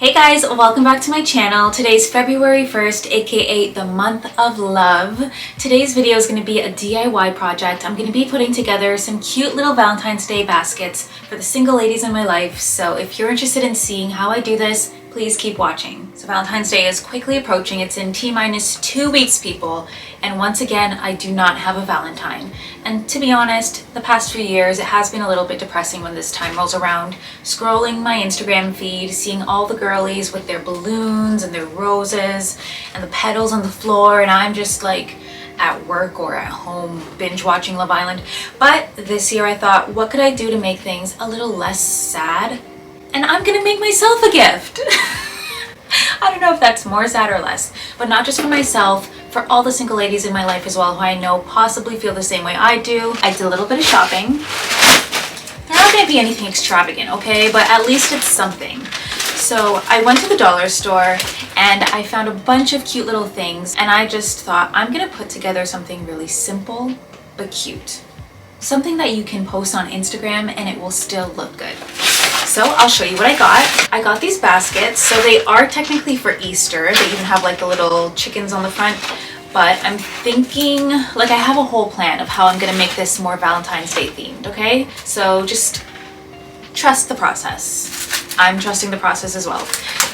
Hey guys, welcome back to my channel. Today's February 1st, aka the month of love. Today's video is going to be a DIY project. I'm going to be putting together some cute little Valentine's Day baskets for the single ladies in my life. So if you're interested in seeing how I do this, please keep watching. So Valentine's Day is quickly approaching. It's in T-minus 2 weeks, people. And once again, I do not have a Valentine. And to be honest, the past few years, it has been a little bit depressing when this time rolls around. Scrolling my Instagram feed, seeing all the girlies with their balloons and their roses and the petals on the floor, and I'm just like at work or at home binge watching Love Island. But this year I thought, what could I do to make things a little less sad? And I'm gonna make myself a gift. I don't know if that's more sad or less, but not just for myself, for all the single ladies in my life as well who I know possibly feel the same way I do. I did a little bit of shopping. They're not gonna be anything extravagant, okay? But at least it's something. So I went to the dollar store and I found a bunch of cute little things, and I just thought I'm gonna put together something really simple but cute. Something that you can post on Instagram and it will still look good. So I'll show you what I got. I got these baskets. So they are technically for Easter. They even have like the little chickens on the front. But I'm thinking, like, I have a whole plan of how I'm gonna make this more Valentine's Day themed, okay? So just trust the process. I'm trusting the process as well.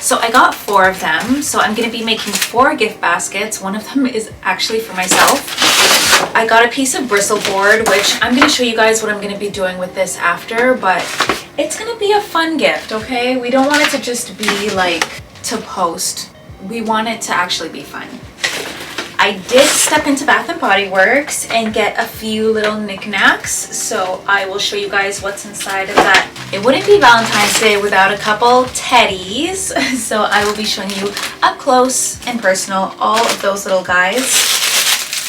So I got 4 of them. So I'm gonna be making 4 gift baskets. One of them is actually for myself. I got a piece of bristle board, which I'm gonna show you guys what I'm gonna be doing with this after, but it's gonna be a fun gift, okay? We don't want it to just be like to post. We want it to actually be fun. I did step into Bath & Body Works and get a few little knickknacks, so I will show you guys what's inside of that. It wouldn't be Valentine's Day without a couple teddies, so I will be showing you up close and personal all of those little guys.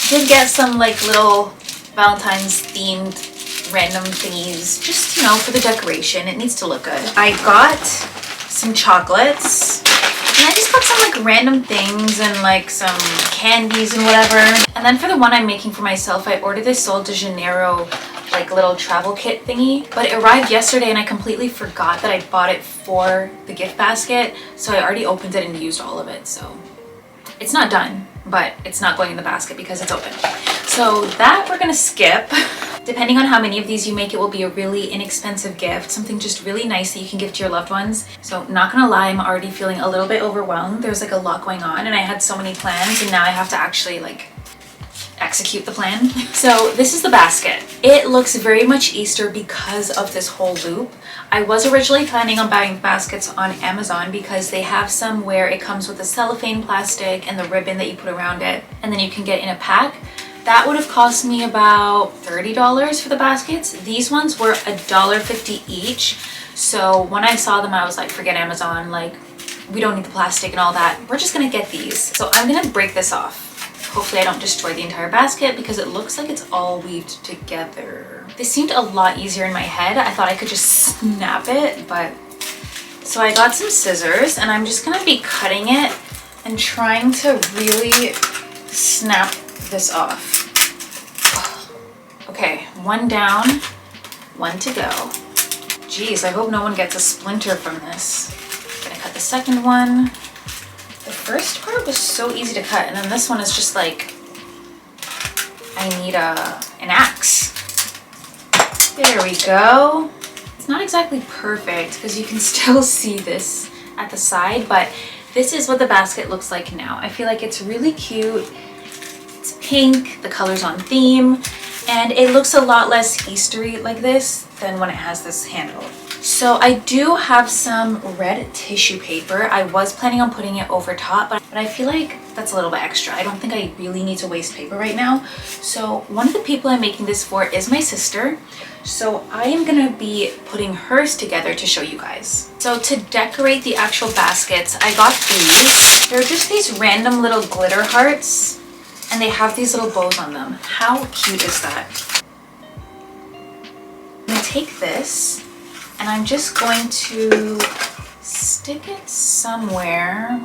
Did get some like little Valentine's themed random thingies, just, you know, for the decoration. It needs to look good. I got some chocolates, and I just got some like random things and like some candies and whatever. And then for the one I'm making for myself, I ordered this Sol de Janeiro like little travel kit thingy, but it arrived yesterday and I completely forgot that I bought it for the gift basket, so I already opened it and used all of it. So it's not done, but it's not going in the basket because it's open. So that we're gonna skip. Depending on how many of these you make, it will be a really inexpensive gift, something just really nice that you can give to your loved ones. So not gonna lie, I'm already feeling a little bit overwhelmed. There's like a lot going on and I had so many plans, and now I have to actually like execute the plan. So this is the basket. It looks very much Easter because of this whole loop. I was originally planning on buying baskets on Amazon because they have some where it comes with the cellophane plastic and the ribbon that you put around it, and then you can get in a pack. That would have cost me about $30 for the baskets. These ones were $1.50 each. So when I saw them, I was like, forget Amazon, like we don't need the plastic and all that. We're just gonna get these. So I'm gonna break this off. Hopefully I don't destroy the entire basket because it looks like it's all weaved together. This seemed a lot easier in my head. I thought I could just snap it, but... So I got some scissors and I'm just gonna be cutting it and trying to really snap this off. Okay, 1 down, 1 to go. Jeez, I hope no one gets a splinter from this. I'm gonna cut the second one. The first part was so easy to cut, and then this one is just like, I need an axe. There we go. It's not exactly perfect because you can still see this at the side, but this is what the basket looks like now. I feel like it's really cute. It's pink, the color's on theme, and it looks a lot less Eastery like this than when it has this handle. So I do have some red tissue paper. I was planning on putting it over top, but I feel like that's a little bit extra. I don't think I really need to waste paper right now. So one of the people I'm making this for is my sister. So I am gonna be putting hers together to show you guys. So to decorate the actual baskets, I got these. They're just these random little glitter hearts, and they have these little bows on them. How cute is that? I'm gonna take this and I'm just going to stick it somewhere.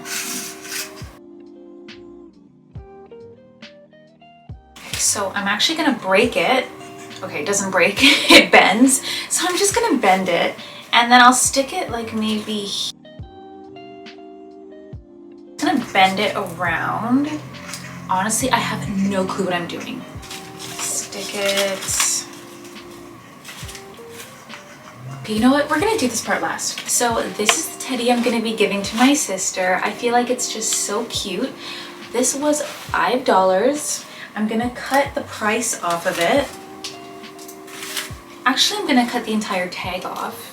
Okay, so I'm actually gonna break it. Okay, it doesn't break, it bends. So I'm just gonna bend it and then I'll stick it like maybe here. bend it around. Honestly, I have no clue what I'm doing. Stick it. Okay, you know what? We're gonna do this part last. So this is the teddy I'm gonna be giving to my sister. I feel like it's just so cute. This was $5. I'm gonna cut the price off of it. Actually, I'm gonna cut the entire tag off.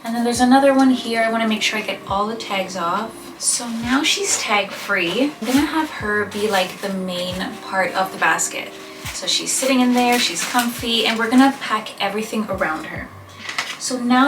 And then there's another one here. I wanna make sure I get all the tags off. So now she's tag free. I'm gonna have her be like the main part of the basket. So she's sitting in there, she's comfy, and we're gonna pack everything around her. So now